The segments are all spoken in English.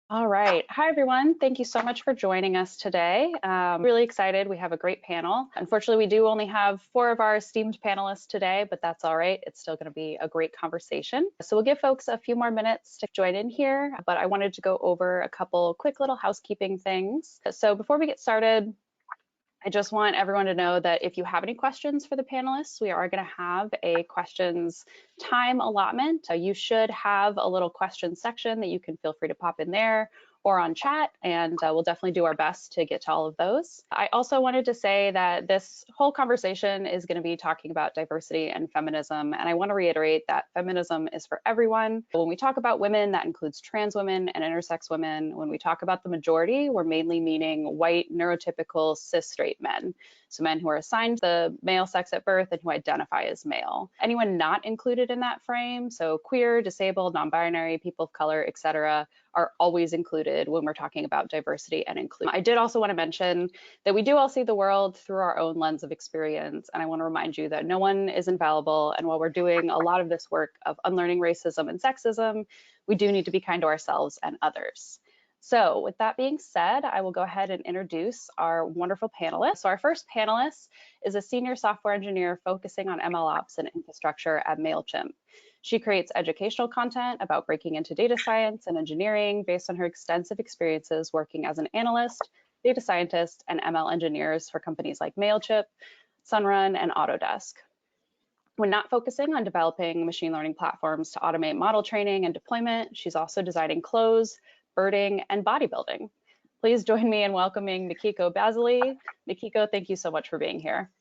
All right. Hi, everyone. Thank you so much for joining us today. Really excited. We have a great panel. Unfortunately, we do only have 4 of our esteemed panelists today, but that's all right. It's still going to be a great conversation. So we'll give folks a few more minutes to join in here, but I wanted to go over a couple quick little housekeeping things. So before we get started, I just want everyone to know that if you have any questions for the panelists, we are going to have a questions time allotment. You should have a little questions section that you can feel free to pop in there or on chat, and we'll definitely do our best to get to all of those. I also wanted to say that this whole conversation is going to be talking about diversity and feminism, and I want to reiterate that feminism is for everyone. When we talk about women, that includes trans women and intersex women. When we talk about the majority, we're mainly meaning white, neurotypical, cis straight men. So men who are assigned the male sex at birth and who identify as male. Anyone not included in that frame, so queer, disabled, non-binary, people of color, etc., are always included when we're talking about diversity and inclusion. I did also want to mention that we do all see the world through our own lens of experience, and I want to remind you that no one is infallible, and while we're doing a lot of this work of unlearning racism and sexism, we do need to be kind to ourselves and others. So with that being said, I will go ahead and introduce our wonderful panelists. So our first panelist is a senior software engineer focusing on MLOps and infrastructure at MailChimp. She creates educational content about breaking into data science and engineering based on her extensive experiences working as an analyst, data scientist, and ML engineers for companies like MailChimp, Sunrun, and Autodesk. When not focusing on developing machine learning platforms to automate model training and deployment, she's also designing clothes, birding, and bodybuilding. Please join me in welcoming Mikiko Basile. Mikiko, thank you so much for being here.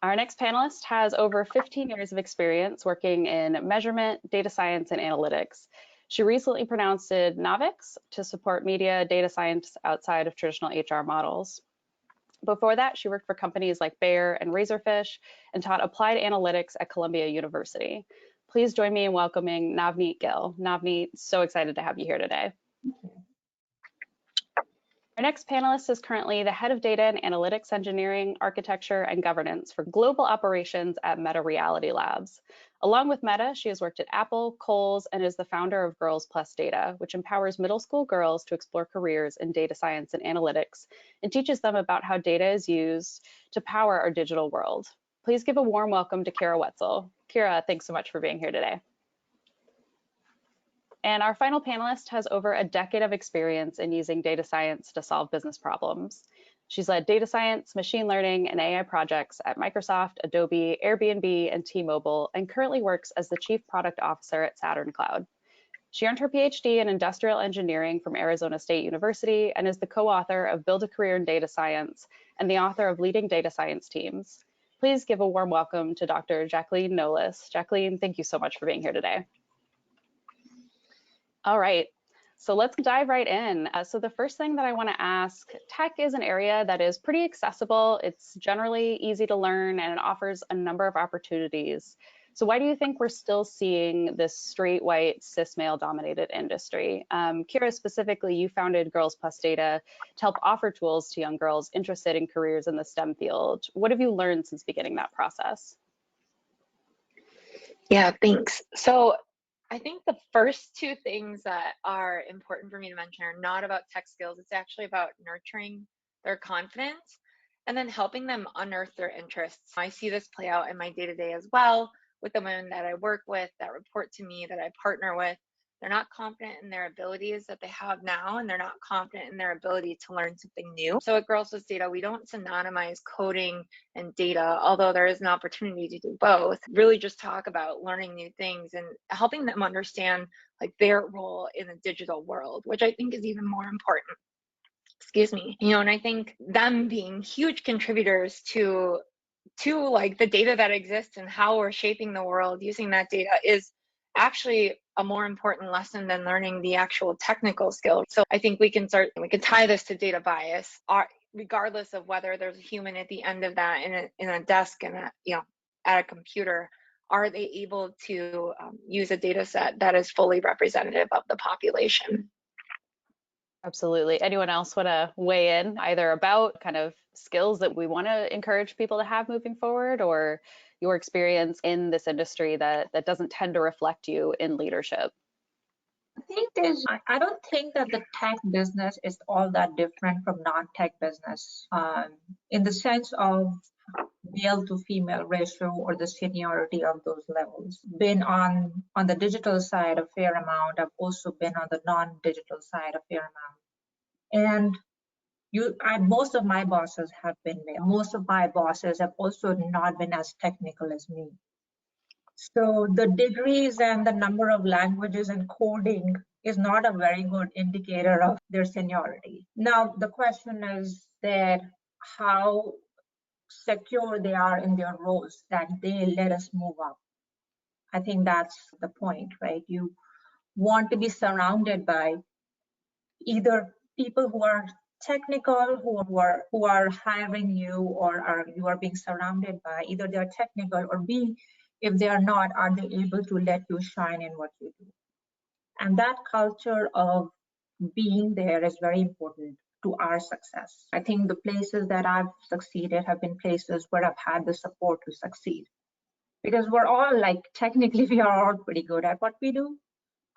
Our next panelist has over 15 years of experience working in measurement, data science, and analytics. She recently pronounced NAVIX to support media data science outside of traditional HR models. Before that, she worked for companies like Bayer and Razorfish and taught applied analytics at Columbia University. Please join me in welcoming Navneet Gill. Navneet, so excited to have you here today. Our next panelist is currently the head of data and analytics engineering, architecture, and governance for global operations at Meta Reality Labs. Along with Meta, she has worked at Apple, Kohl's, and is the founder of Girls Plus Data, which empowers middle school girls to explore careers in data science and analytics and teaches them about how data is used to power our digital world. Please give a warm welcome to Kira Wetzel. Kira, thanks so much for being here today. And our final panelist has over a decade of experience in using data science to solve business problems. She's led data science, machine learning, and AI projects at Microsoft, Adobe, Airbnb, and T-Mobile, and currently works as the Chief Product Officer at Saturn Cloud. She earned her PhD in industrial engineering from Arizona State University and is the co-author of Build a Career in Data Science and the author of Leading Data Science Teams. Please give a warm welcome to Dr. Jacqueline Nolis. Jacqueline, thank you so much for being here today. All right, so let's dive right in. So the first thing that I want to ask, tech is an area that is pretty accessible. It's generally easy to learn and it offers a number of opportunities. So why do you think we're still seeing this straight, white, cis male dominated industry? Kira, specifically, you founded Girls Plus Data to help offer tools to young girls interested in careers in the STEM field. What have you learned since beginning that process? Yeah, thanks. So I think the first 2 things that are important for me to mention are not about tech skills. It's actually about nurturing their confidence and then helping them unearth their interests. I see this play out in my day-to-day as well with the women that I work with, that report to me, that I partner with. They're not confident in their abilities that they have now, and they're not confident in their ability to learn something new. So at Girls with Data, we don't synonymize coding and data, although there is an opportunity to do both. Really just talk about learning new things and helping them understand like their role in the digital world, which I think is even more important. Excuse me. And I think them being huge contributors to like the data that exists and how we're shaping the world using that data is actually a more important lesson than learning the actual technical skills. So I think we can tie this to data bias, regardless of whether there's a human at the end of that in a desk and at a computer. Are they able to use a data set that is fully representative of the population? Absolutely. Anyone else want to weigh in either about kind of skills that we want to encourage people to have moving forward, or your experience in this industry that doesn't tend to reflect you in leadership? think I don't think that the tech business is all that different from non-tech business in the sense of male to female ratio or the seniority of those levels. Been on the digital side a fair amount. I've also been on the non-digital side a fair amount. And most of my bosses have been male. Most of my bosses have also not been as technical as me. So the degrees and the number of languages and coding is not a very good indicator of their seniority. Now, the question is that how secure they are in their roles that they let us move up. I think that's the point, right? You want to be surrounded by either people who are technical, who are hiring you, or you are being surrounded by either they are technical, or B, if they are not, are they able to let you shine in what you do? And that culture of being there is very important to our success. I think the places that I've succeeded have been places where I've had the support to succeed. Because we're all technically we are all pretty good at what we do.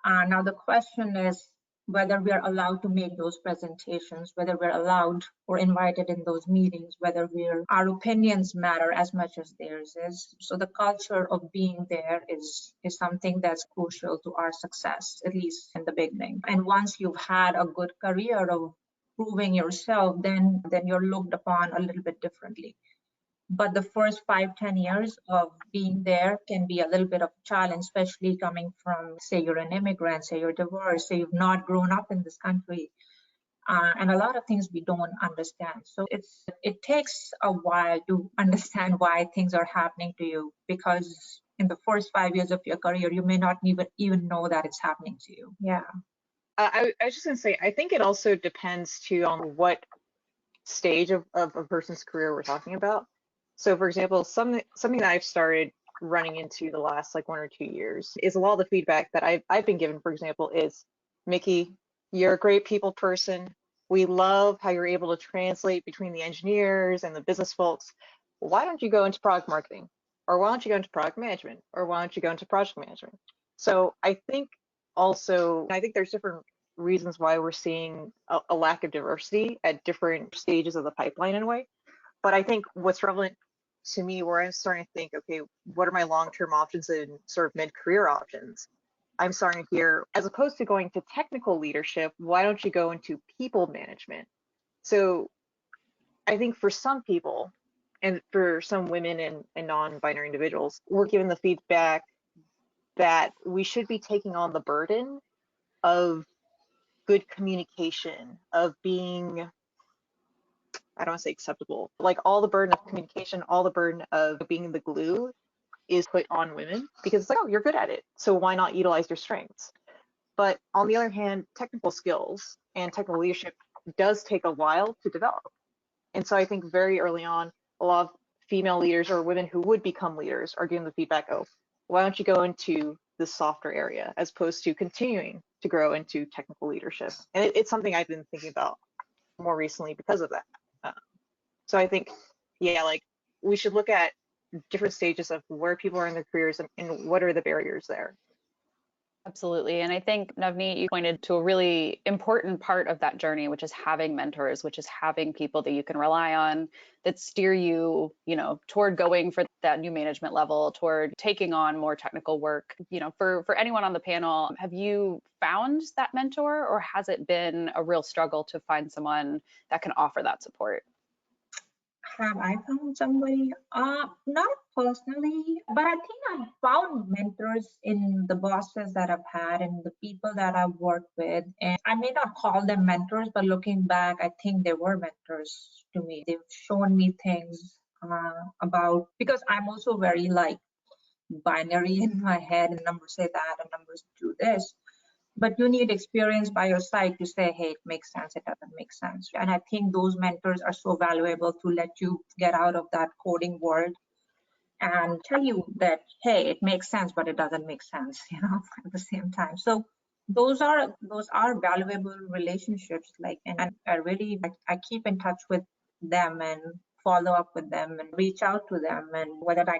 Now the question is whether we are allowed to make those presentations, whether we're allowed or invited in those meetings, whether our opinions matter as much as theirs is. So the culture of being there is something that's crucial to our success, at least in the beginning. And once you've had a good career of proving yourself, then you're looked upon a little bit differently. But the first 5-10 years of being there can be a little bit of a challenge, especially coming from, say, you're an immigrant, say you're divorced, say you've not grown up in this country, and a lot of things we don't understand. So it takes a while to understand why things are happening to you, because in the first 5 years of your career, you may not even know that it's happening to you. Yeah. I was just gonna say, I think it also depends too on what stage of a person's career we're talking about. So for example, something that I've started running into the last 1 or 2 years is a lot of the feedback that I've been given, for example, is, Mickey, you're a great people person. We love how you're able to translate between the engineers and the business folks. Why don't you go into product marketing? Or why don't you go into product management? Or why don't you go into project management? So I think there's different reasons why we're seeing a lack of diversity at different stages of the pipeline in a way. But I think what's relevant to me, where I'm starting to think, okay, what are my long-term options and sort of mid-career options? I'm starting to hear, as opposed to going to technical leadership, why don't you go into people management? So I think for some people, and for some women and non-binary individuals, we're given the feedback that we should be taking on the burden of good communication, of being, I don't want to say acceptable, all the burden of communication, all the burden of being the glue is put on women, because it's oh, you're good at it, so why not utilize your strengths? But on the other hand, technical skills and technical leadership does take a while to develop. And so I think very early on, a lot of female leaders or women who would become leaders are given the feedback, oh, why don't you go into this softer area, as opposed to continuing to grow into technical leadership? And it's something I've been thinking about more recently because of that. So I think, yeah, we should look at different stages of where people are in their careers and what are the barriers there. Absolutely. And I think, Navneet, you pointed to a really important part of that journey, which is having mentors, which is having people that you can rely on, that steer you, toward going for that new management level, toward taking on more technical work. For anyone on the panel, have you found that mentor, or has it been a real struggle to find someone that can offer that support? Have I found somebody? Not personally, but I think I've found mentors in the bosses that I've had and the people that I've worked with. And I may not call them mentors, but looking back, I think they were mentors to me. They've shown me things about, because I'm also very binary in my head, and numbers say that and numbers do this. But you need experience by your side to say, hey, it makes sense, it doesn't make sense. And I think those mentors are so valuable to let you get out of that coding world and tell you that, hey, it makes sense, but it doesn't make sense, at the same time. So those are valuable relationships. And I keep in touch with them and follow up with them and reach out to them. And whether I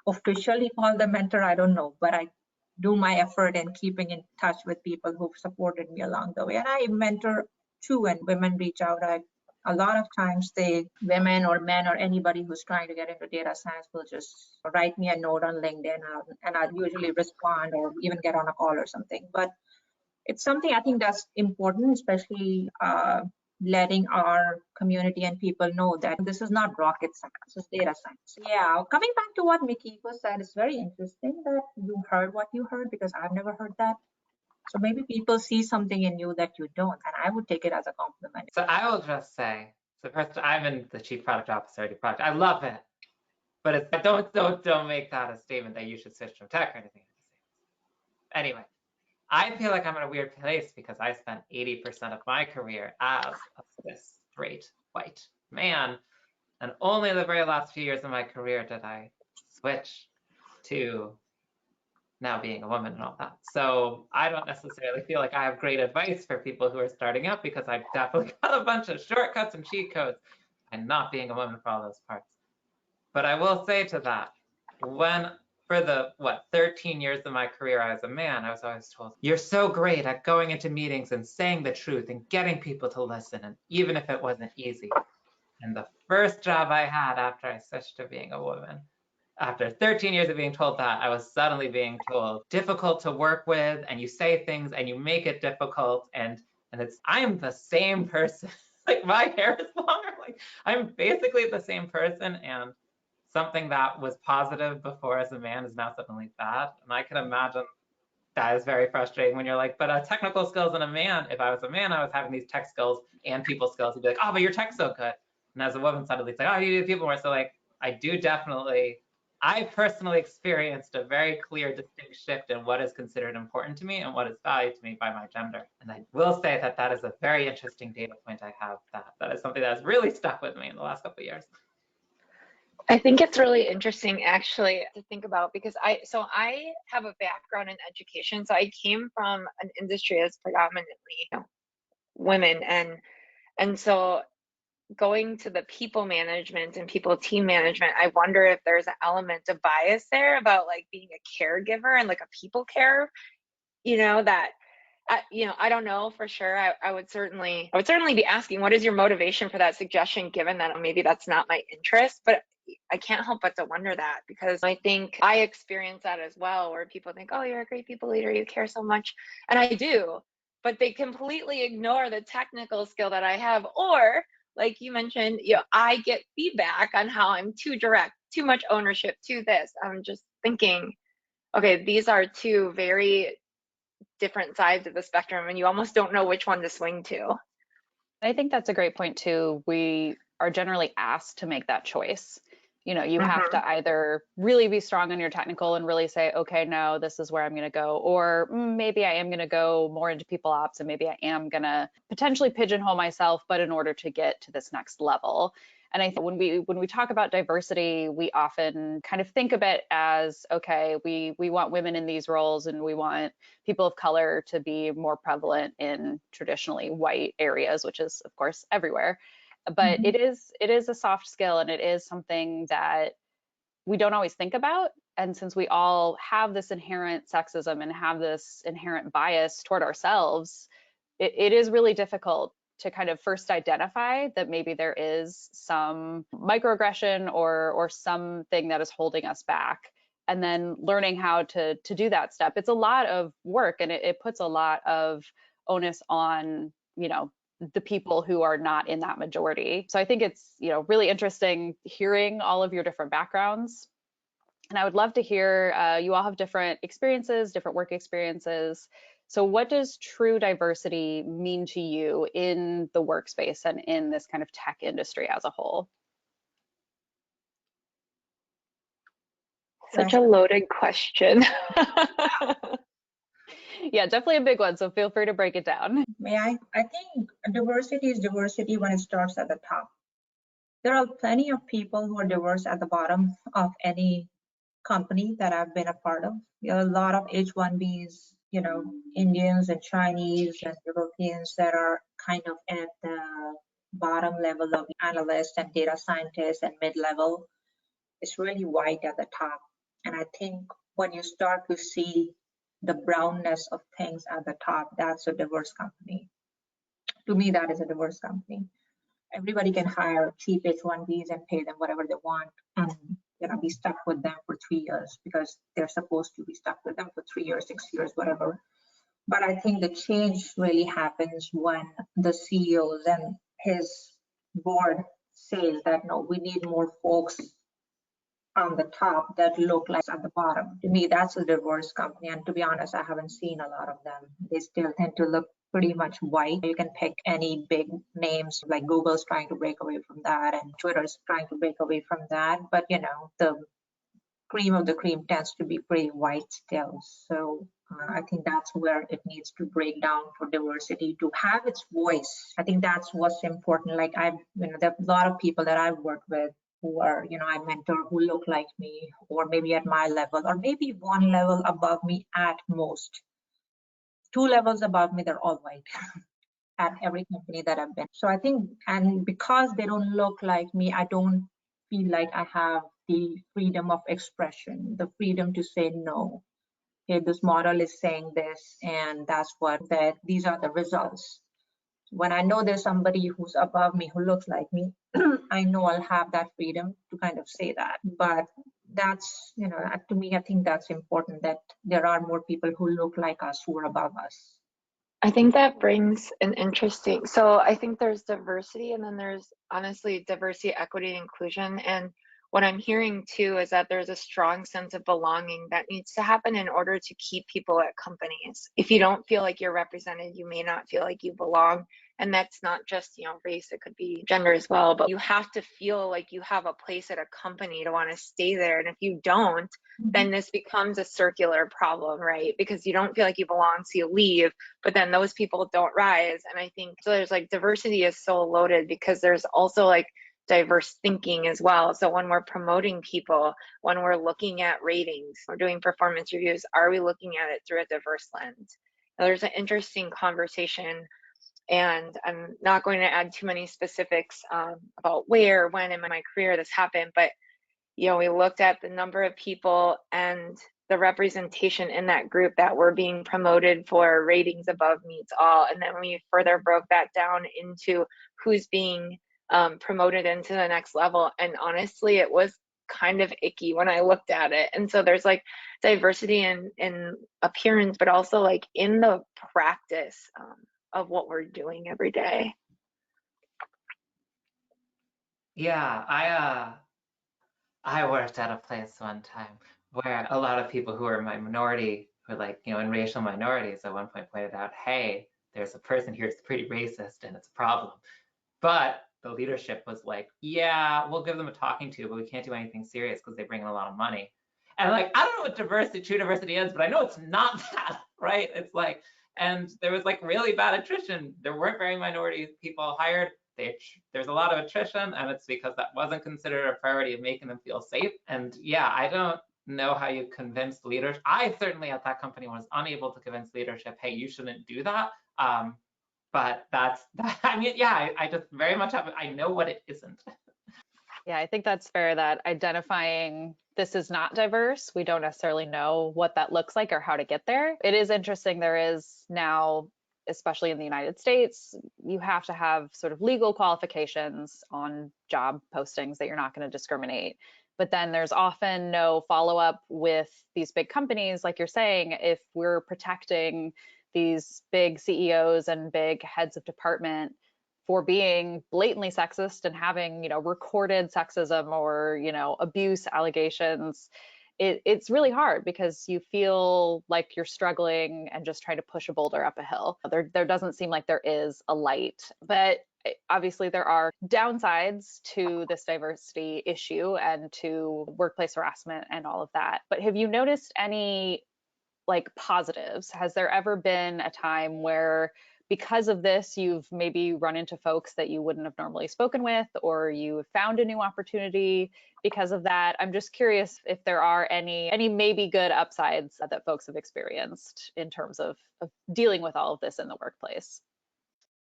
officially call them mentor, I don't know, but do my effort in keeping in touch with people who've supported me along the way. And I mentor too when women reach out. A lot of times women or men or anybody who's trying to get into data science will just write me a note on LinkedIn and I'll usually respond or even get on a call or something. But it's something I think that's important, especially letting our community and people know that this is not rocket science, it's data science. Yeah, coming back to what Mikiko said, it's very interesting that you heard what you heard, because I've never heard that. So maybe people see something in you that you don't, and I would take it as a compliment. So I will just say, so first, I'm in the chief product officer of product. I love it, but it's, don't make that a statement that you should switch from tech or anything. Anyway, I feel like I'm in a weird place because I spent 80% of my career as a cis, straight, white man, and only in the very last few years of my career did I switch to now being a woman and all that. So I don't necessarily feel like I have great advice for people who are starting up, because I've definitely got a bunch of shortcuts and cheat codes and not being a woman for all those parts. But I will say to that, when for the 13 years of my career as a man, I was always told, you're so great at going into meetings and saying the truth and getting people to listen, and even if it wasn't easy. And the first job I had after I switched to being a woman, after 13 years of being told that, I was suddenly being told difficult to work with, and you say things and you make it difficult, and it's, I'm the same person. Like, my hair is longer, like I'm basically the same person, and something that was positive before as a man is now suddenly bad. And I can imagine that is very frustrating when you're like, but technical skills in a man, if I was a man, I was having these tech skills and people skills, you'd be like, oh, but your tech's so good. And as a woman, suddenly it's like, oh, you do people more. So like, I personally experienced a very clear, distinct shift in what is considered important to me and what is valued to me by my gender. And I will say that that is a very interesting data point I have, that is something that has really stuck with me in the last couple of years. I think it's really interesting actually to think about, because I have a background in education. So I came from an industry that's predominantly women, and so going to the people management and people team management, I wonder if there's an element of bias there about like being a caregiver and like a people care, that I don't know for sure. I would certainly be asking, what is your motivation for that suggestion, given that maybe that's not my interest? But I can't help but to wonder that, because I think I experience that as well, where people think, oh, you're a great people leader, you care so much. And I do, but they completely ignore the technical skill that I have. Or like you mentioned, I get feedback on how I'm too direct, too much ownership to this. I'm just thinking, okay, these are two very different sides of the spectrum, and you almost don't know which one to swing to. I think that's a great point too. We are generally asked to make that choice. You have to either really be strong on your technical and really say, okay, no, this is where I'm going to go, or maybe I am going to go more into people ops, and maybe I am going to potentially pigeonhole myself, but in order to get to this next level. And I think when we talk about diversity, we often kind of think of it as, okay, we want women in these roles, and we want people of color to be more prevalent in traditionally white areas, which is of course everywhere. But it is a soft skill, and it is something that we don't always think about. And since we all have this inherent sexism and have this inherent bias toward ourselves, it is really difficult to kind of first identify that maybe there is some microaggression or something that is holding us back, and then learning how to do that step. It's a lot of work, and it puts a lot of onus on, the people who are not in that majority. So I think it's, really interesting hearing all of your different backgrounds. And I would love to hear, you all have different experiences, different work experiences. So what does true diversity mean to you in the workspace and in this kind of tech industry as a whole? Such a loaded question. Yeah, definitely a big one. So feel free to break it down. I think diversity is diversity when it starts at the top. There are plenty of people who are diverse at the bottom of any company that I've been a part of. There are a lot of H-1Bs, Indians and Chinese and Europeans that are kind of at the bottom level of analysts and data scientists and mid-level. It's really white at the top. And I think when you start to see the brownness of things at the top, that's a diverse company. To me, that is a diverse company. Everybody can hire cheap H-1Bs and pay them whatever they want and be stuck with them for 3 years because they're supposed to be stuck with them for 3 years, 6 years, whatever. But I think the change really happens when the CEOs and his board says that, no, we need more folks on the top that look like at the bottom. To me, that's a diverse company. And to be honest, I haven't seen a lot of them. They still tend to look pretty much white. You can pick any big names, like Google's trying to break away from that and Twitter's trying to break away from that. But, the cream of the cream tends to be pretty white still. So I think that's where it needs to break down for diversity to have its voice. I think that's what's important. Like there are a lot of people that I've worked with who are, I mentor, who look like me, or maybe at my level, or maybe one level above me at most. 2 levels above me, they're all white at every company that I've been. So I think, and because they don't look like me, I don't feel like I have the freedom of expression, the freedom to say no. Okay, this model is saying this, and that's these are the results. When I know there's somebody who's above me who looks like me, I know I'll have that freedom to kind of say that. But that's, to me, I think that's important, that there are more people who look like us, who are above us. I think that brings an interesting, so I think there's diversity, and then there's honestly diversity, equity, and inclusion. And what I'm hearing too is that there's a strong sense of belonging that needs to happen in order to keep people at companies. If you don't feel like you're represented, you may not feel like you belong. And that's not just, race, it could be gender as well, but you have to feel like you have a place at a company to want to stay there. And if you don't, then this becomes a circular problem, right? Because you don't feel like you belong, so you leave, but then those people don't rise. And I think so there's like diversity is so loaded because there's also like diverse thinking as well. So when we're promoting people, when we're looking at ratings, we're doing performance reviews, are we looking at it through a diverse lens? Now, there's an interesting conversation, and I'm not going to add too many specifics about where, when in my career this happened, but we looked at the number of people and the representation in that group that were being promoted for ratings above meets all. And then we further broke that down into who's being promoted into the next level. And honestly, it was kind of icky when I looked at it. And so there's like diversity in appearance, but also like in the practice of what we're doing every day. Yeah, I worked at a place one time where a lot of people who are my minority, who are like, in racial minorities, at one point pointed out, hey, there's a person here who's pretty racist and it's a problem. But the leadership was like, yeah, we'll give them a talking to, but we can't do anything serious because they bring in a lot of money. And like, I don't know what true diversity is, but I know it's not that, right? It's like, and there was like really bad attrition. There weren't very minority people hired. There's a lot of attrition, and it's because that wasn't considered a priority of making them feel safe. And yeah, I don't know how you convince leaders. I certainly at that company was unable to convince leadership, hey, you shouldn't do that. But I mean, yeah, I just very much I know what it isn't. Yeah, I think that's fair, that identifying this is not diverse, we don't necessarily know what that looks like or how to get there. It is interesting, there is now, especially in the United States, you have to have sort of legal qualifications on job postings that you're not going to discriminate. But then there's often no follow-up with these big companies, like you're saying, if we're protecting these big CEOs and big heads of department for being blatantly sexist and having, recorded sexism or, abuse allegations. It's really hard because you feel like you're struggling and just trying to push a boulder up a hill. There doesn't seem like there is a light, but obviously there are downsides to this diversity issue and to workplace harassment and all of that. But have you noticed any like positives? Has there ever been a time where because of this, you've maybe run into folks that you wouldn't have normally spoken with, or you found a new opportunity because of that? I'm just curious if there are any maybe good upsides that folks have experienced in terms of dealing with all of this in the workplace.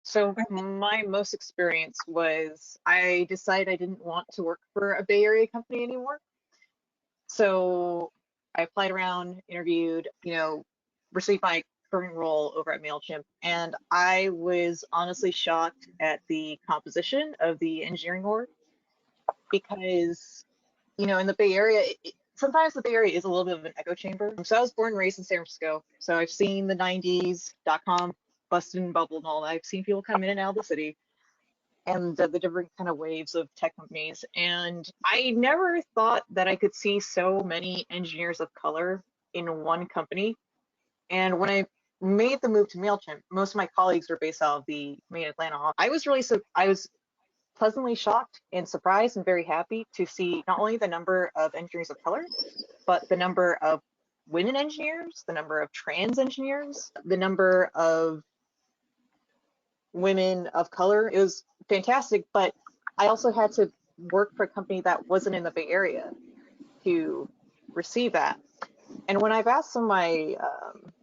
So my most experience was I decided I didn't want to work for a Bay Area company anymore. So I applied around, interviewed, received my current role over at MailChimp, and I was honestly shocked at the composition of the engineering org because, in the Bay Area, sometimes the Bay Area is a little bit of an echo chamber. So I was born and raised in San Francisco, so I've seen the 90s, .com busted and bubble and all that. I've seen people come in and out of the city and the different kind of waves of tech companies. And I never thought that I could see so many engineers of color in one company. And when I made the move to MailChimp, most of my colleagues are based out of the main Atlanta office. I was pleasantly shocked and surprised and very happy to see not only the number of engineers of color, but the number of women engineers, the number of trans engineers, the number of women of color. It was fantastic, but I also had to work for a company that wasn't in the Bay Area to receive that. And when I've asked some of my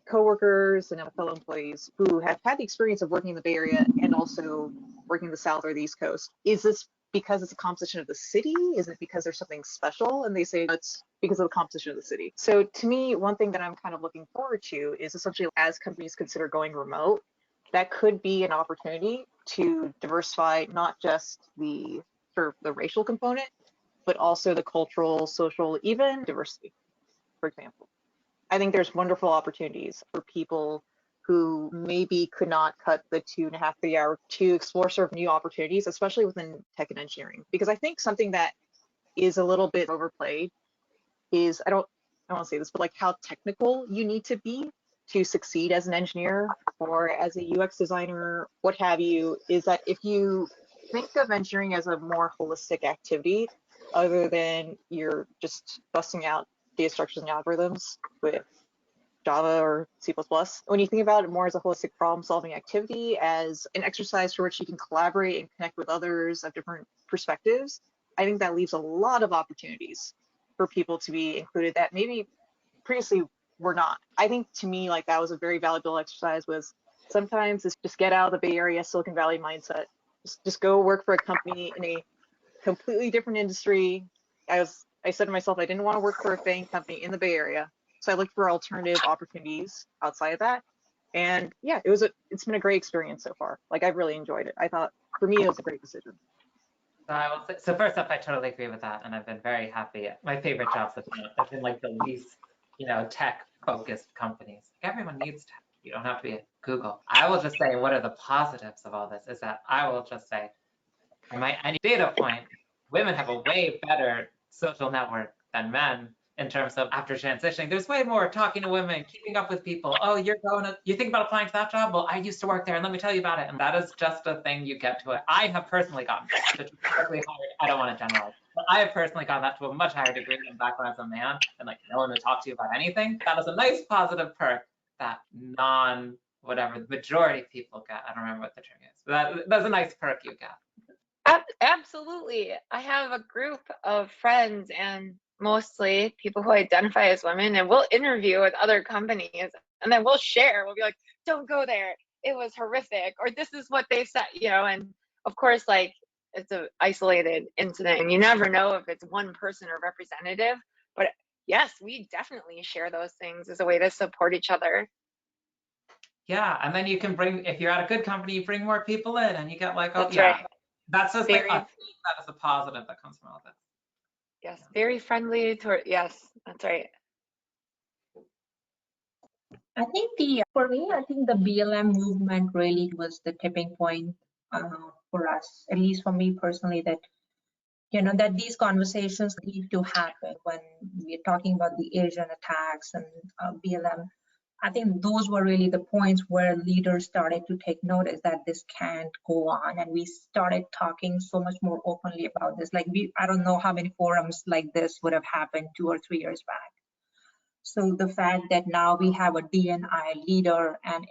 coworkers and fellow employees who have had the experience of working in the Bay Area and also working in the South or the East Coast, is this because it's a composition of the city? Is it because there's something special? And they say it's because of the composition of the city. So to me, one thing that I'm kind of looking forward to is essentially as companies consider going remote, that could be an opportunity to diversify not just the racial component, but also the cultural, social, even diversity, for example. I think there's wonderful opportunities for people who maybe could not cut the 2.5, 3 hour to explore sort of new opportunities, especially within tech and engineering. Because I think something that is a little bit overplayed is, I don't want to say this, but like how technical you need to be to succeed as an engineer or as a UX designer, what have you, is that if you think of engineering as a more holistic activity, other than you're just busting out data structures and algorithms with Java or C++, when you think about it more as a holistic problem-solving activity, as an exercise for which you can collaborate and connect with others of different perspectives, I think that leaves a lot of opportunities for people to be included that maybe previously were not. I think to me, like that was a very valuable exercise. Was sometimes it's just get out of the Bay Area, Silicon Valley mindset. Just go work for a company in a completely different industry. I said to myself, I didn't want to work for a FANG company in the Bay Area. So I looked for alternative opportunities outside of that. And yeah, it's been a great experience so far. Like I've really enjoyed it. I thought for me, it was a great decision. So first off, I totally agree with that. And I've been very happy. My favorite jobs have been like the least, tech focused companies. Like everyone needs tech. You don't have to be at Google. I will just say, what are the positives of all this is that I will just say, any data point, women have a way better social network than men in terms of after transitioning. There's way more talking to women, keeping up with people. Oh, you think about applying to that job? Well, I used to work there and let me tell you about it. And that is just a thing you get to it. I have personally gotten to I don't want to generalize, but I have personally gotten that to a much higher degree than back when I was a man and like no one would talk to you about anything. That is a nice positive perk that whatever the majority of people get. I don't remember what the term is, but that's a nice perk you get. Absolutely. I have a group of friends and mostly people who identify as women, and we'll interview with other companies and then we'll share. We'll be like, don't go there. It was horrific. Or this is what they said, and of course, like it's an isolated incident and you never know if it's one person or representative. But yes, we definitely share those things as a way to support each other. Yeah, and then you can if you're at a good company, you bring more people in and you get like, That's right. That's just like that is a positive that comes from all this. Yes, very friendly yes, that's right. I think for me, I think the BLM movement really was the tipping point for us, at least for me personally, that that these conversations need to happen when we're talking about the Asian attacks and BLM. I think those were really the points where leaders started to take notice that this can't go on, and we started talking so much more openly about this. Like I don't know how many forums like this would have happened 2 or 3 years back. So the fact that now we have a DNI leader and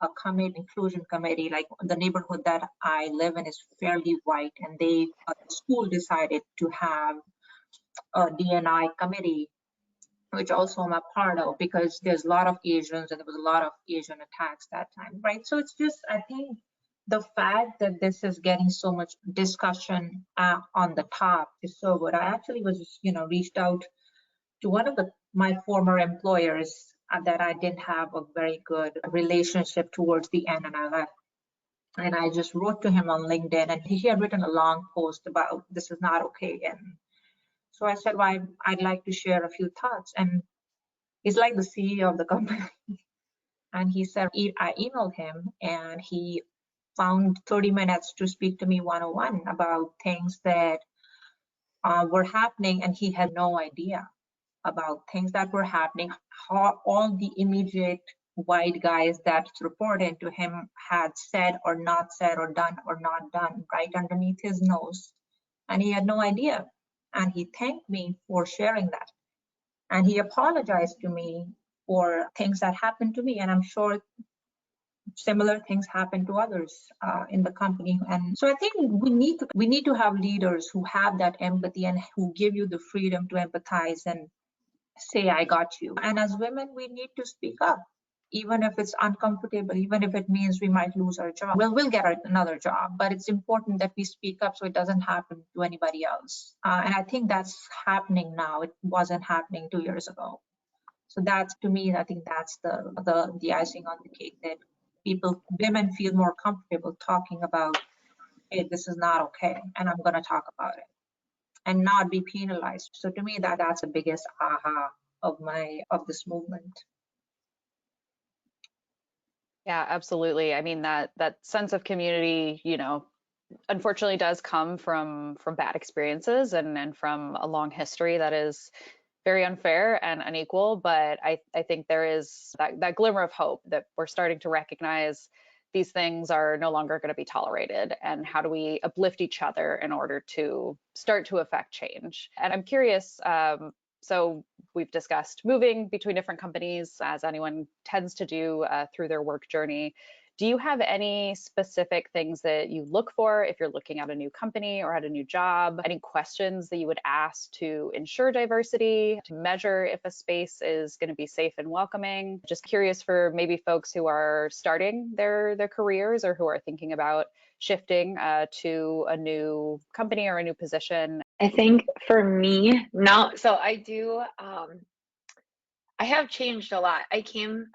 a Comet inclusion committee, like the neighborhood that I live in is fairly white, and the school decided to have a DNI committee, which also I'm a part of, because there's a lot of Asians and there was a lot of Asian attacks that time, right? So it's just, I think the fact that this is getting so much discussion on the top is so good. I actually was, reached out to one of my former employers that I didn't have a very good relationship towards the end, and I left. And I just wrote to him on LinkedIn, and he had written a long post about this is not okay. And so I said, well, I'd like to share a few thoughts. And he's like the CEO of the company. And he said, I emailed him, and he found 30 minutes to speak to me one-on-one about things that were happening, and he had no idea about things that were happening, how all the immediate white guys that reported to him had said or not said or done or not done right underneath his nose. And he had no idea. And he thanked me for sharing that. And he apologized to me for things that happened to me. And I'm sure similar things happen to others in the company. And so I think we need to have leaders who have that empathy and who give you the freedom to empathize and say, I got you. And as women, we need to speak up, even if it's uncomfortable, even if it means we might lose our job. Well, we'll get another job, but it's important that we speak up so it doesn't happen to anybody else. And I think that's happening now. It wasn't happening 2 years ago. So that's, to me, I think that's the icing on the cake, that women feel more comfortable talking about, hey, this is not okay, and I'm going to talk about it, and not be penalized. So to me, that's the biggest aha of this movement. Yeah, absolutely. I mean, that sense of community, unfortunately does come from bad experiences and from a long history that is very unfair and unequal. But I think there is that glimmer of hope that we're starting to recognize these things are no longer going to be tolerated, and how do we uplift each other in order to start to affect change. And I'm curious, so we've discussed moving between different companies, as anyone tends to do through their work journey. Do you have any specific things that you look for if you're looking at a new company or at a new job? Any questions that you would ask to ensure diversity, to measure if a space is going to be safe and welcoming? Just curious for maybe folks who are starting their careers or who are thinking about shifting to a new company or a new position. I think for me now, so I have changed a lot. I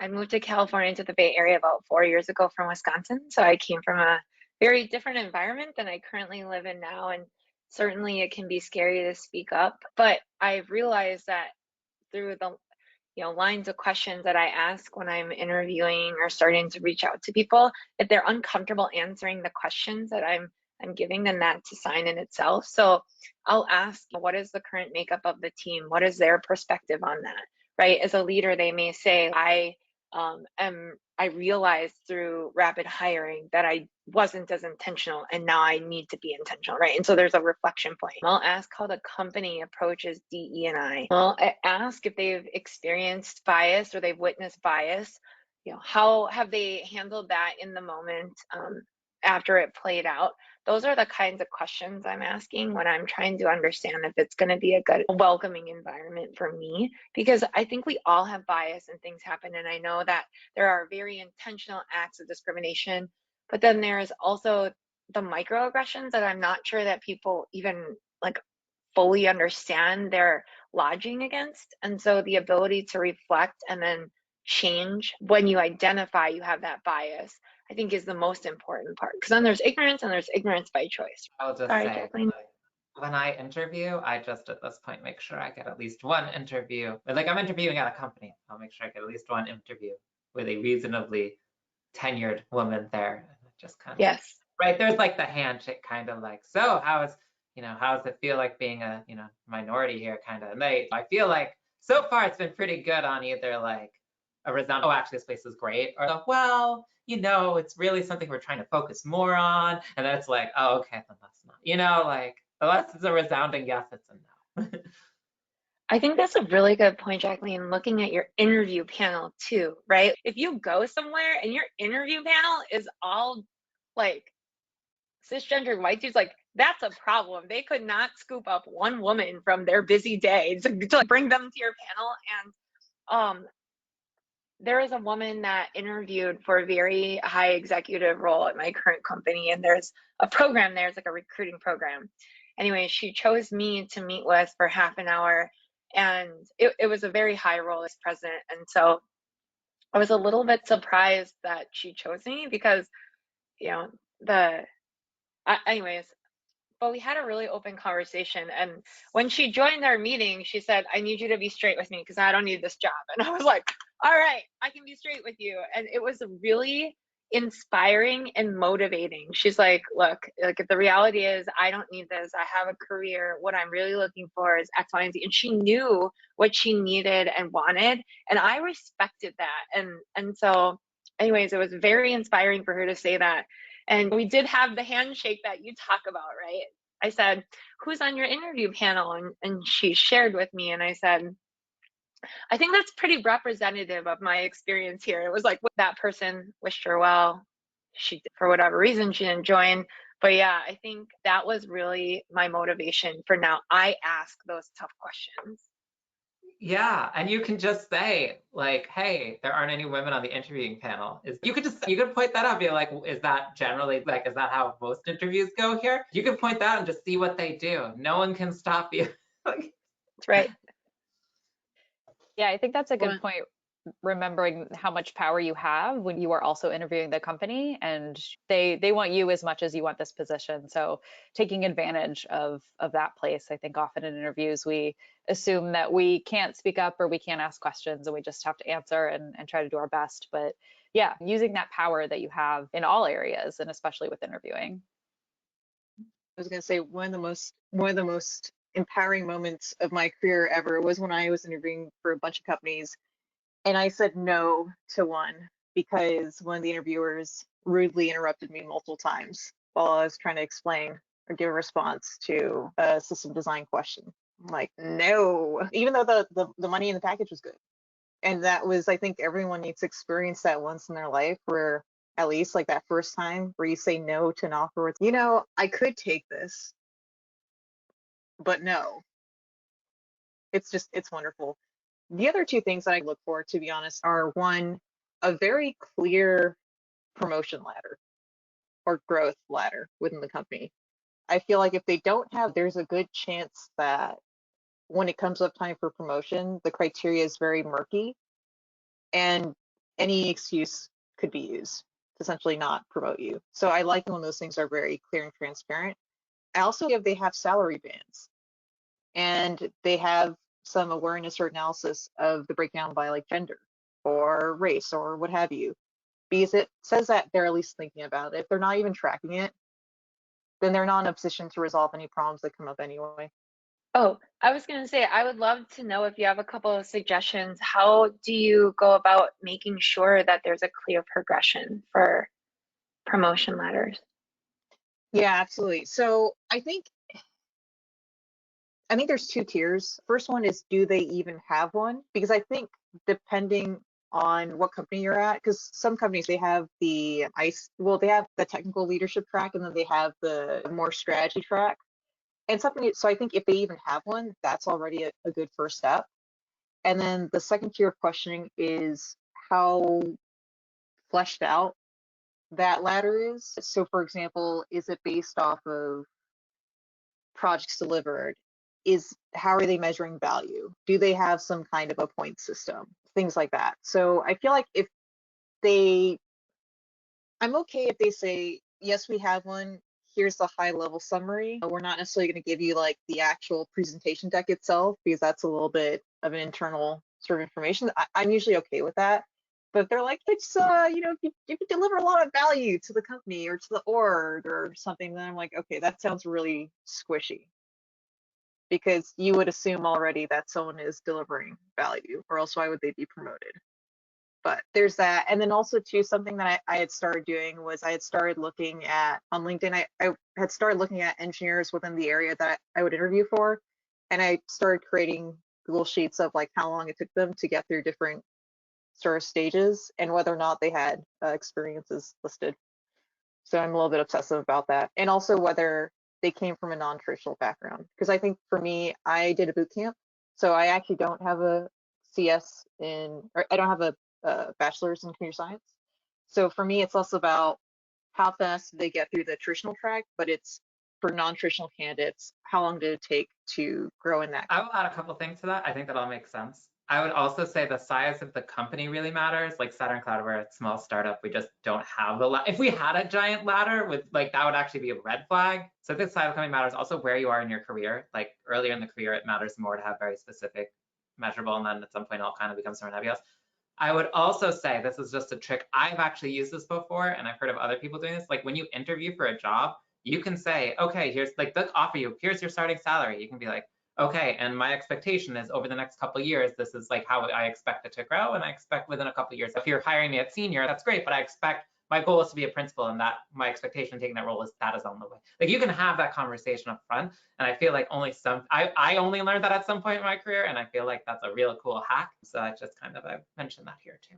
moved to California, to the Bay Area about 4 years ago from Wisconsin. So I came from a very different environment than I currently live in now. And certainly it can be scary to speak up, but I've realized that through the lines of questions that I ask when I'm interviewing or starting to reach out to people, if they're uncomfortable answering the questions that I'm giving them, that's a sign in itself. So I'll ask, what is the current makeup of the team? What is their perspective on that? Right? As a leader, they may say, I realized through rapid hiring that I wasn't as intentional, and now I need to be intentional, right? And so there's a reflection point. I'll ask how the company approaches DE&I. I'll ask if they've experienced bias or they've witnessed bias. How have they handled that in the moment after it played out? Those are the kinds of questions I'm asking when I'm trying to understand if it's going to be a good, welcoming environment for me, because I think we all have bias and things happen. And I know that there are very intentional acts of discrimination, but then there's also the microaggressions that I'm not sure that people even fully understand they're lodging against. And so the ability to reflect and then change when you identify you have that bias, I think, is the most important part, because then there's ignorance and there's ignorance by choice. I'll just Sorry, say, Kathleen. when I interview, I just at this point make sure I get at least one interview. Like, I'm interviewing at a company, I'll make sure I get at least one interview with a reasonably tenured woman there. And it just kind of, Yes. right, there's like the handshake kind of like, so how does it feel like being a minority here kind of? And I feel like so far it's been pretty good on either like a resounding, oh, actually this place is great, or well, it's really something we're trying to focus more on. And then it's like, oh, okay, then that's not, like, unless it's a resounding yes, it's a no. I think that's a really good point, Jacqueline, looking at your interview panel too, right? If you go somewhere and your interview panel is all like cisgendered white dudes, like, that's a problem. They could not scoop up one woman from their busy day to bring them to your panel. And there is a woman that interviewed for a very high executive role at my current company, and there's a program there. It's like a recruiting program. Anyway, she chose me to meet with for half an hour, and it was a very high role as president. And so I was a little bit surprised that she chose me because, you know, anyways, but we had a really open conversation. And when she joined our meeting, she said, I need you to be straight with me because I don't need this job. And I was like, all right, I can be straight with you. And it was really inspiring and motivating. She's like, look, like the reality is I don't need this. I have a career. What I'm really looking for is X, Y, and Z. And she knew what she needed and wanted. And I respected that. And so anyways, it was very inspiring for her to say that. And we did have the handshake that you talk about, right? I said, who's on your interview panel? And she shared with me, and I said, I think that's pretty representative of my experience here. It was like that person wished her well. She, for whatever reason, she didn't join. But yeah, I think that was really my motivation for now. I ask those tough questions. Yeah, and you can just say like, hey, there aren't any women on the interviewing panel. You could point that out and be like, is that generally like, is that how most interviews go here? You can point that out and just see what they do. No one can stop you. That's right. Yeah, I think that's a good Well, point, remembering how much power you have when you are also interviewing the company, and they want you as much as you want this position. So taking advantage of that place. I think often in interviews we assume that we can't speak up or we can't ask questions and we just have to answer and try to do our best. But yeah, using that power that you have in all areas, and especially with interviewing. I was gonna say one of the most empowering moments of my career ever was when I was interviewing for a bunch of companies, and I said no to one because one of the interviewers rudely interrupted me multiple times while I was trying to explain or give a response to a system design question. I'm like, no, even though the money in the package was good. And that was, I think everyone needs to experience that once in their life, where at least like that first time where you say no to an offer with, you know, I could take this, but no. It's wonderful. The other two things that I look for, to be honest, are one, a very clear promotion ladder or growth ladder within the company. I feel like if they don't have, there's a good chance that when it comes up time for promotion, the criteria is very murky and any excuse could be used to essentially not promote you. So I like when those things are very clear and transparent. I also if they have salary bands and they have some awareness or analysis of the breakdown by like gender or race or what have you, because it says that they're at least thinking about it. If they're not even tracking it, then they're not in a position to resolve any problems that come up anyway. oh, I was going to say, I would love to know if you have a couple of suggestions. How do you go about making sure that there's a clear progression for promotion ladders? Yeah, absolutely. So I think there's two tiers. First one is, do they even have one? Because I think depending on what company you're at, because some companies they have the they have the technical leadership track and then they have the more strategy track. And something, so I think if they even have one, that's already a good first step. And then the second tier of questioning is how fleshed out that ladder is. So for example, is it based off of projects delivered? How are they measuring value? Do they have some kind of a point system? Things like that. So I feel like I'm okay if they say, yes, we have one, here's the high level summary. We're not necessarily going to give you like the actual presentation deck itself because that's a little bit of an internal sort of information. I'm usually okay with that. But if they're like, it's, if you deliver a lot of value to the company or to the org or something, then I'm like, okay, that sounds really squishy. Because you would assume already that someone is delivering value, or else why would they be promoted? But there's that. And then also too, something that I had started doing was I had started looking at on LinkedIn, I had started looking at engineers within the area that I would interview for. And I started creating Google Sheets of like how long it took them to get through different sort of stages and whether or not they had experiences listed. So I'm a little bit obsessive about that. And also whether they came from a non-traditional background. Because I think for me, I did a boot camp. So I actually don't have a CS or I don't have a bachelor's in computer science. So for me, it's less about how fast they get through the traditional track, but it's for non-traditional candidates, how long did it take to grow in that? I will add a couple things to that. I think that all makes sense. I would also say the size of the company really matters. Like Saturn Cloud, we're a small startup. We just don't have the ladder. If we had a giant ladder, with like that would actually be a red flag. So this size of the company matters. Also where you are in your career. Like earlier in the career, it matters more to have very specific, measurable, and then at some point it'll kind of become somewhere nebulous. I would also say, this is just a trick. I've actually used this before, and I've heard of other people doing this. Like when you interview for a job, you can say, okay, here's like, they'll offer you, here's your starting salary. You can be like, okay, and my expectation is over the next couple of years, this is like how I expect it to grow, and I expect within a couple of years, if you're hiring me at senior, that's great, but I expect my goal is to be a principal, and that my expectation of taking that role is that is on the way. Like you can have that conversation up front, and I feel like I only learned that at some point in my career, and I feel like that's a real cool hack. So I just kind of, I mentioned that here too.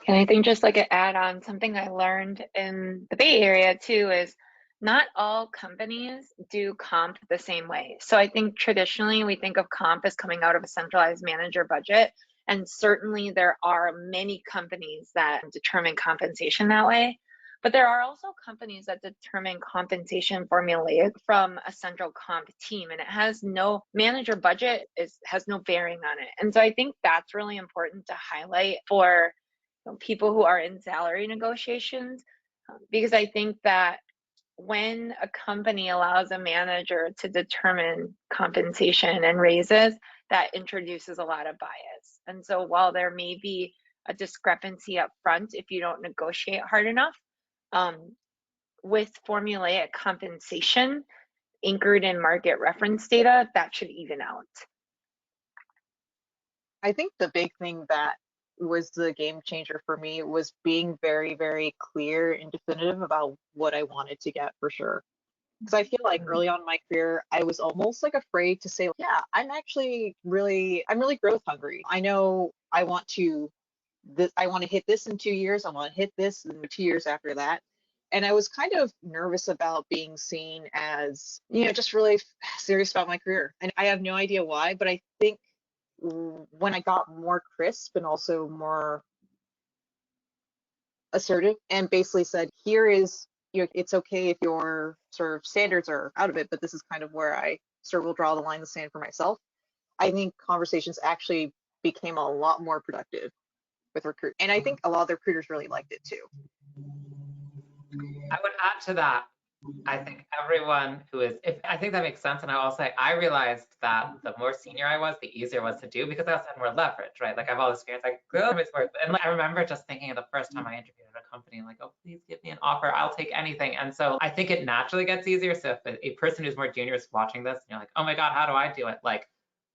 And I think just like an add on, something I learned in the Bay Area too is not all companies do comp the same way. So I think traditionally we think of comp as coming out of a centralized manager budget. And certainly there are many companies that determine compensation that way. But there are also companies that determine compensation formulaic from a central comp team, and it has no manager budget, has no bearing on it. And so I think that's really important to highlight for people who are in salary negotiations, because I think that when a company allows a manager to determine compensation and raises, that introduces a lot of bias. And so while there may be a discrepancy up front if you don't negotiate hard enough, with formulaic compensation anchored in market reference data, that should even out. I think the big thing that was the game changer for me was being very, very clear and definitive about what I wanted to get for sure. Because I feel like early on in my career, I was almost like afraid to say, yeah, I'm really growth hungry. I know I want to hit this in 2 years. I want to hit this in 2 years after that. And I was kind of nervous about being seen as, just really serious about my career. And I have no idea why, but I think when I got more crisp and also more assertive and basically said, here is, it's okay if your sort of standards are out of it, but this is kind of where I sort of will draw the line in the sand for myself. I think conversations actually became a lot more productive with recruit. And I think a lot of the recruiters really liked it too. I would add to that, I think everyone who is, I think that makes sense. And I will say, I realized that the more senior I was, the easier it was to do because I also had more leverage, right? Like I have all this experience, like, and like, I remember just thinking of the first time I interviewed at a company, like, oh, please give me an offer. I'll take anything. And so I think it naturally gets easier. So if a person who's more junior is watching this and you're like, oh my God, how do I do it? Like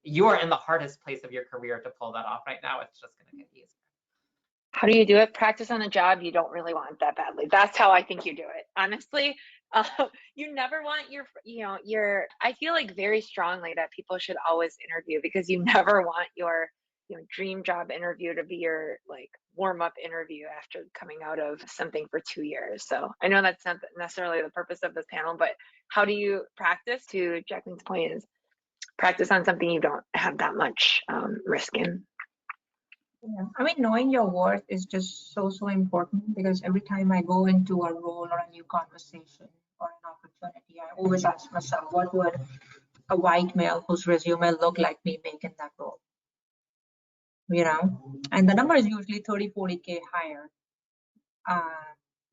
you are in the hardest place of your career to pull that off right now. It's just going to get easier. How do you do it? Practice on a job you don't really want that badly. That's how I think you do it. Honestly, you never want I feel like very strongly that people should always interview because you never want your dream job interview to be your like warm-up interview after coming out of something for 2 years. So I know that's not necessarily the purpose of this panel, but how do you practice? To Jacqueline's point is practice on something you don't have that much risk in. Yeah. I mean, knowing your worth is just so important because every time I go into a role or a new conversation or an opportunity, I always ask myself, what would a white male whose resume look like me make in that role? And the number is usually 30, 40K higher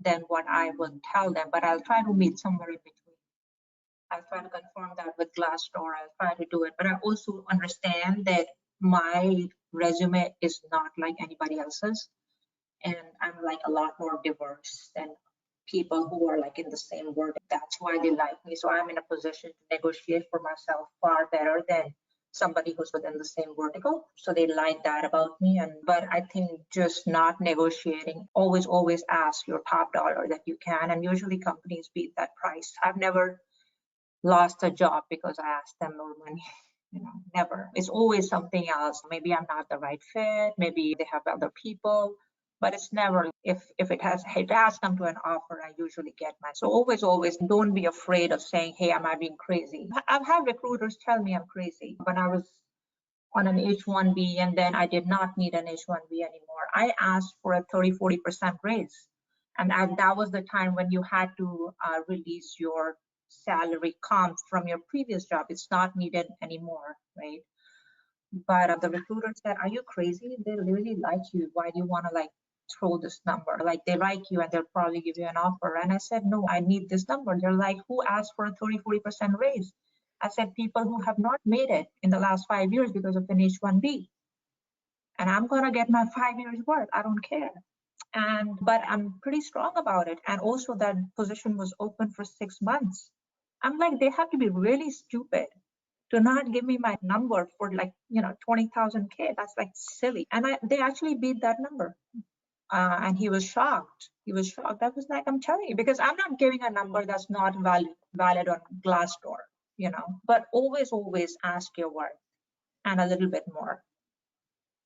than what I would tell them, but I'll try to meet somewhere in between. I'll try to confirm that with Glassdoor. I'll try to do it, but I also understand that my resume is not like anybody else's, and I'm like a lot more diverse than people who are like in the same world. That's why they like me. So I'm in a position to negotiate for myself far better than somebody who's within the same vertical. So they like that about me. But I think just not negotiating, always ask your top dollar that you can, and usually companies beat that price. I've never lost a job because I asked them more money. Never. It's always something else. Maybe I'm not the right fit. Maybe they have other people, but it's never. If it has come to an offer, I usually get mine. So always don't be afraid of saying, hey, am I being crazy? I've had recruiters tell me I'm crazy. When I was on an H-1B and then I did not need an H-1B anymore, I asked for a 30-40% raise. And that was the time when you had to release your salary comp from your previous job. It's not needed anymore, right? But the recruiter said, are you crazy? They really like you. Why do you want to like throw this number? Like they like you and they'll probably give you an offer. And I said, no, I need this number. They're like, who asked for a 30-40% raise? I said, people who have not made it in the last 5 years because of an H-1B. And I'm going to get my 5 years worth. I don't care. But I'm pretty strong about it. And also that position was open for 6 months. I'm like, they have to be really stupid to not give me my number for like, 20,000 K. That's like silly. And they actually beat that number. And he was shocked. He was shocked. I was like, I'm telling you, because I'm not giving a number that's not valid on Glassdoor, but always ask your worth and a little bit more.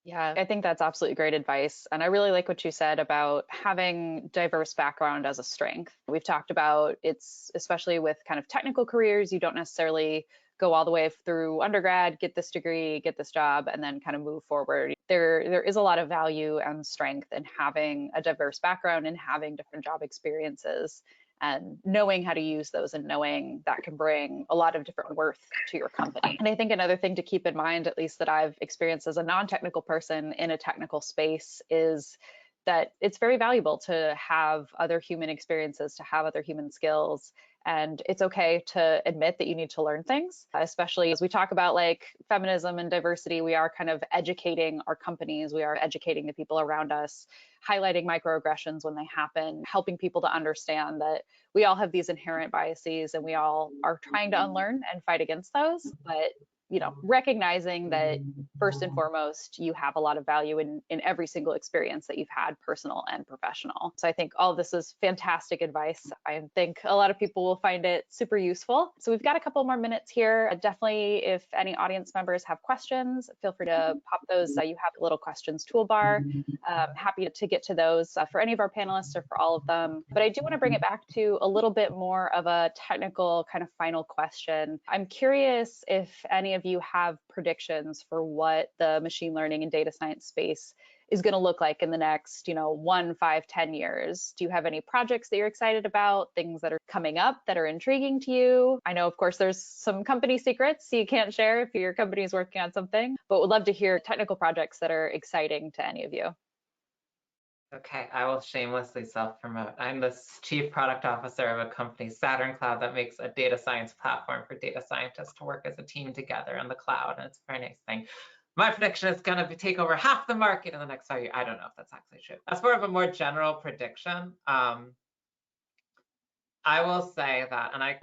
Yeah, I think that's absolutely great advice. And I really like what you said about having diverse background as a strength. We've talked about it's, especially with kind of technical careers, you don't necessarily go all the way through undergrad, get this degree, get this job, and then kind of move forward. There is a lot of value and strength in having a diverse background and having different job experiences and knowing how to use those and knowing that can bring a lot of different worth to your company. And I think another thing to keep in mind, at least that I've experienced as a non-technical person in a technical space, is that it's very valuable to have other human experiences, to have other human skills. And it's okay to admit that you need to learn things, especially as we talk about like feminism and diversity. We are kind of educating our companies, we are educating the people around us, highlighting microaggressions when they happen, helping people to understand that we all have these inherent biases and we all are trying to unlearn and fight against those. But recognizing that first and foremost, you have a lot of value in every single experience that you've had, personal and professional. So I think all of this is fantastic advice. I think a lot of people will find it super useful. So we've got a couple more minutes here. Definitely, if any audience members have questions, feel free to pop those. You have a little questions toolbar. Happy to get to those for any of our panelists or for all of them. But I do want to bring it back to a little bit more of a technical kind of final question. I'm curious if any of you have predictions for what the machine learning and data science space is going to look like in the next 1, 5, 10 years. Do you have any projects that you're excited about, things that are coming up that are intriguing to you? I know, of course, there's some company secrets you can't share if your company is working on something, but would love to hear technical projects that are exciting to any of you. Okay, I will shamelessly self-promote. I'm the chief product officer of a company, Saturn Cloud, that makes a data science platform for data scientists to work as a team together in the cloud, and it's a very nice thing. My prediction is going to take over half the market in the next 5 years. I don't know if that's actually true. That's more of a more general prediction. I will say that, and I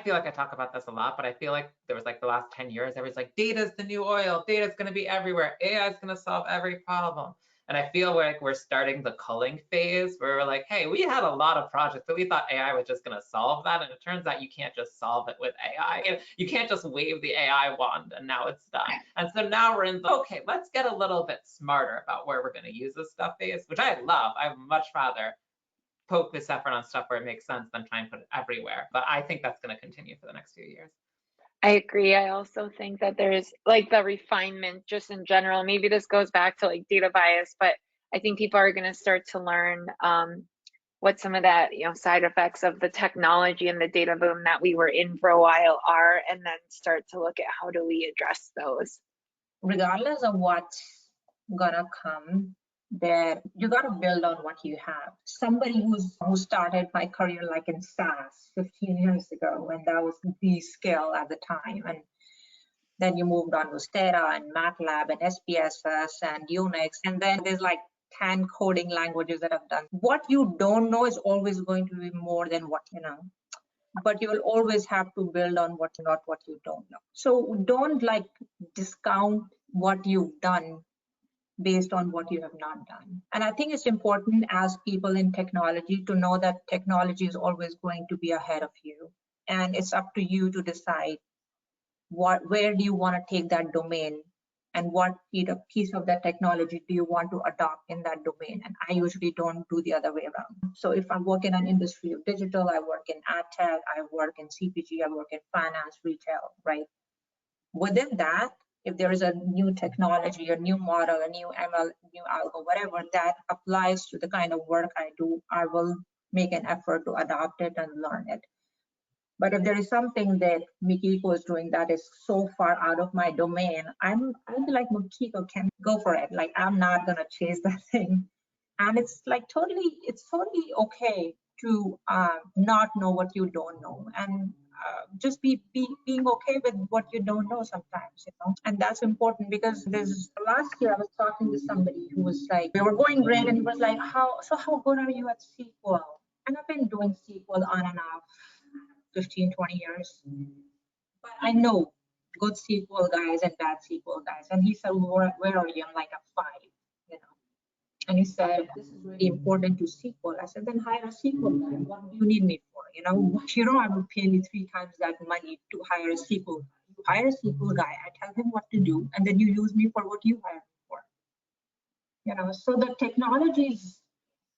feel like I talk about this a lot, but I feel like there was like the last 10 years, everybody's like, data's the new oil, data's going to be everywhere, AI is going to solve every problem. And I feel like we're starting the culling phase where we're like, hey, we had a lot of projects that we thought AI was just going to solve that. And it turns out you can't just solve it with AI. You can't just wave the AI wand and now it's done. And so now we're in the, okay, let's get a little bit smarter about where we're going to use this stuff phase, which I love. I'd much rather poke this effort on stuff where it makes sense than try and put it everywhere. But I think that's going to continue for the next few years. I agree. I also think that there's like the refinement just in general. Maybe this goes back to like data bias, but I think people are going to start to learn what some of that, side effects of the technology and the data boom that we were in for a while are, and then start to look at how do we address those. Regardless of what's gonna come, that you got to build on what you have. Somebody who started my career like in SAS 15 years ago, and that was the skill at the time, and then you moved on to Stata and MATLAB and SPSS and Unix, and then there's like 10 coding languages that I've done. What you don't know is always going to be more than what you know, but you will always have to build on what you don't know. So don't like discount what you've done based on what you have not done. And I think it's important as people in technology to know that technology is always going to be ahead of you. And it's up to you to decide where do you want to take that domain and what piece of that technology do you want to adopt in that domain. And I usually don't do the other way around. So if I work in an industry of digital, I work in ad tech, I work in CPG, I work in finance, retail, right? Within that, if there is a new technology, a new model, a new ML, new algo, whatever that applies to the kind of work I do, I will make an effort to adopt it and learn it. But if there is something that Mikiko is doing that is so far out of my domain, I'll be like, Mikiko, can go for it. Like, I'm not gonna chase that thing. And it's like it's totally okay to not know what you don't know, and just being okay with what you don't know sometimes, you know. And that's important, because this last year I was talking to somebody who was like, we were going great, and he was like, how good are you at SQL? And I've been doing SQL on and off 15, 20 years. But I know good SQL guys and bad SQL guys. And he said, where are you? I'm like, a 5, you know. And he said, this is really important to SQL. I said, then hire a SQL guy. What do you need me for? You know, I will pay me 3 times that money to hire a SQL guy. You hire a SQL guy, I tell him what to do, and then you use me for what you hire me for. You know, so the technologies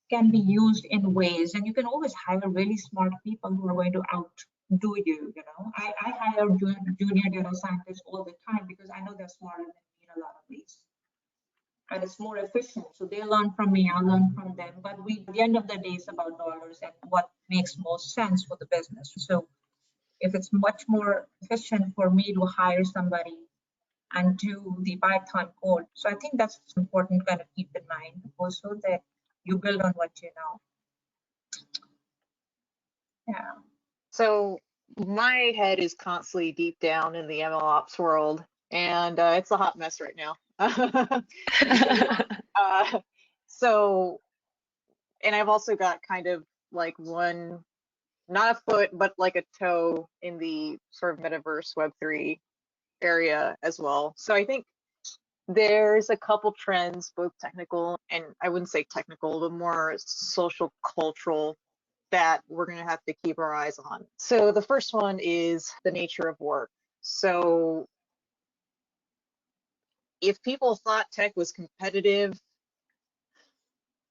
can be used in ways, and you can always hire really smart people who are going to outdo you. You know, I hire junior data scientists all the time because I know they're smarter than me in a lot of ways, and it's more efficient. So they learn from me, I learn from them. But at the end of the day, it's about dollars and what makes most sense for the business. So if it's much more efficient for me to hire somebody and do the Python code, so I think that's important to kind of keep in mind also, that you build on what you know. Yeah. So my head is constantly deep down in the MLOps world, and it's a hot mess right now. So, and I've also got kind of like one, not a foot, but like a toe in the sort of metaverse Web3 area as well. So I think there's a couple trends, both technical and, I wouldn't say technical, but more social cultural, that we're going to have to keep our eyes on. So the first one is the nature of work. So if people thought tech was competitive,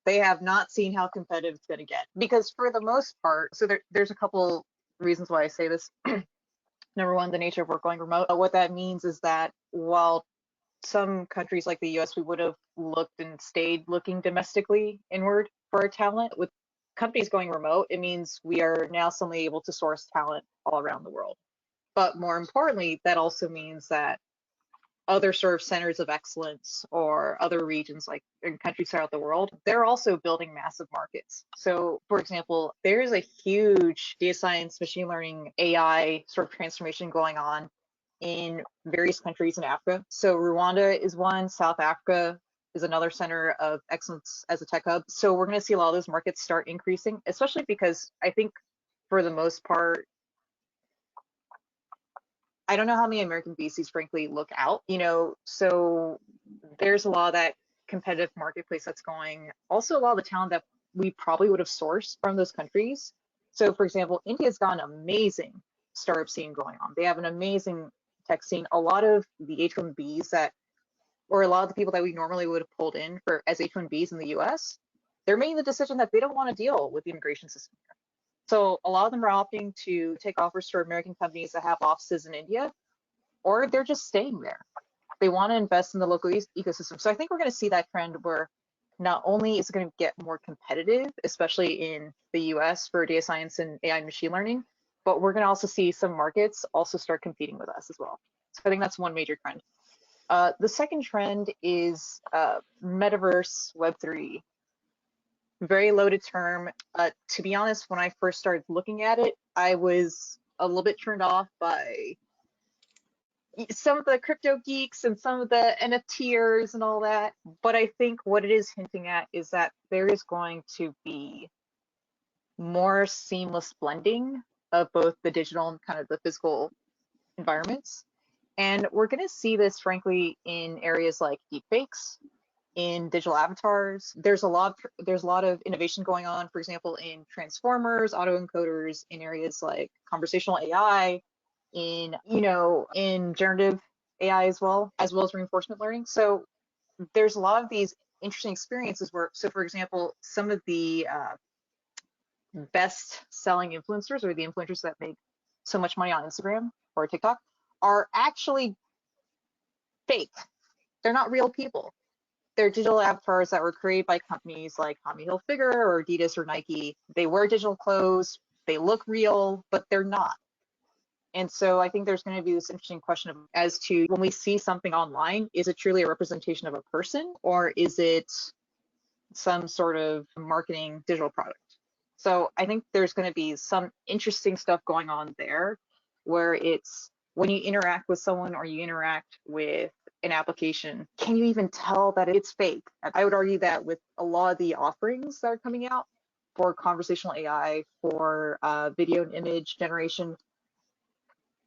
they have not seen how competitive it's going to get. Because for the most part, so there's a couple reasons why I say this. Number one, the nature of work going remote. What that means is that while some countries like the US, we would have looked and stayed looking domestically inward for our talent, with companies going remote, it means we are now suddenly able to source talent all around the world. But more importantly, that also means that other sort of centers of excellence or other regions, like in countries throughout the world, they're also building massive markets. So for example, there is a huge data science, machine learning, AI sort of transformation going on in various countries in Africa. So Rwanda is one, South Africa is another center of excellence as a tech hub. So we're going to see a lot of those markets start increasing, especially because I think for the most part, I don't know how many American VCs frankly look out, you know, so there's a lot of that competitive marketplace that's going. Also, a lot of the talent that we probably would have sourced from those countries. So for example, India's got an amazing startup scene going on. They have an amazing tech scene. A lot of the H1Bs that, or a lot of the people that we normally would have pulled in for as H1Bs in the US, they're making the decision that they don't want to deal with the immigration system here. So a lot of them are opting to take offers for American companies that have offices in India, or they're just staying there. They want to invest in the local ecosystem. So I think we're going to see that trend where not only is it going to get more competitive, especially in the US for data science and AI and machine learning, but we're going to also see some markets also start competing with us as well. So I think that's one major trend. The second trend is metaverse Web3. Very loaded term. To be honest, when I first started looking at it, I was a little bit turned off by some of the crypto geeks and some of the NFTers and all that. But I think what it is hinting at is that there is going to be more seamless blending of both the digital and kind of the physical environments. And we're going to see this, frankly, in areas like deepfakes, in digital avatars. There's a lot of innovation going on, for example, in transformers, autoencoders, in areas like conversational AI, in generative AI as well as reinforcement learning. So there's a lot of these interesting experiences where, so for example, some of the best selling influencers, or the influencers that make so much money on Instagram or TikTok, are actually fake. They're not real people. They're digital avatars that were created by companies like Tommy Hilfiger or Adidas or Nike. They wear digital clothes, they look real, but they're not. And so I think there's going to be this interesting question of, as to when we see something online, is it truly a representation of a person, or is it some sort of marketing digital product? So I think there's going to be some interesting stuff going on there, where it's when you interact with someone or you interact with an application, can you even tell that it's fake? I would argue that with a lot of the offerings that are coming out for conversational AI, for video and image generation,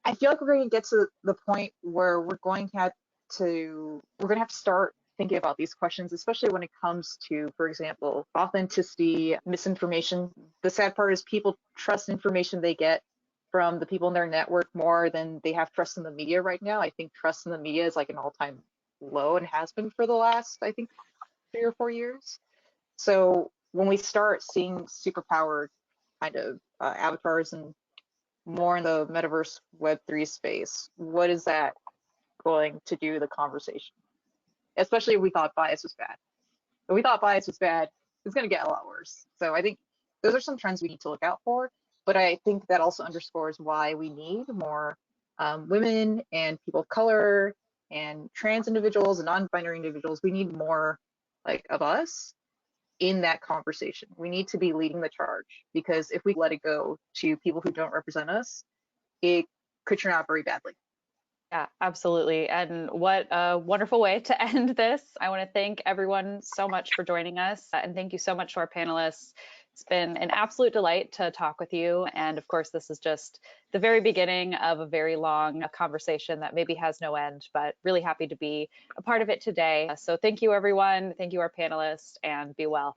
I feel like we're going to get to the point where we're going to have to start thinking about these questions, especially when it comes to, for example, authenticity, misinformation. The sad part is people trust information they get from the people in their network more than they have trust in the media right now. I think trust in the media is like an all-time low and has been for the last, I think, 3 or 4 years. So when we start seeing superpowered kind of avatars and more in the metaverse Web3 space, what is that going to do to the conversation? Especially if we thought bias was bad. If we thought bias was bad, it's going to get a lot worse. So I think those are some trends we need to look out for. But I think that also underscores why we need more women and people of color and trans individuals and non-binary individuals. We need more like of us in that conversation. We need to be leading the charge, because if we let it go to people who don't represent us, it could turn out very badly. Yeah, absolutely. And what a wonderful way to end this. I want to thank everyone so much for joining us. And thank you so much to our panelists. It's been an absolute delight to talk with you. And of course, this is just the very beginning of a very long conversation that maybe has no end, but really happy to be a part of it today. So thank you, everyone. Thank you, our panelists, and be well.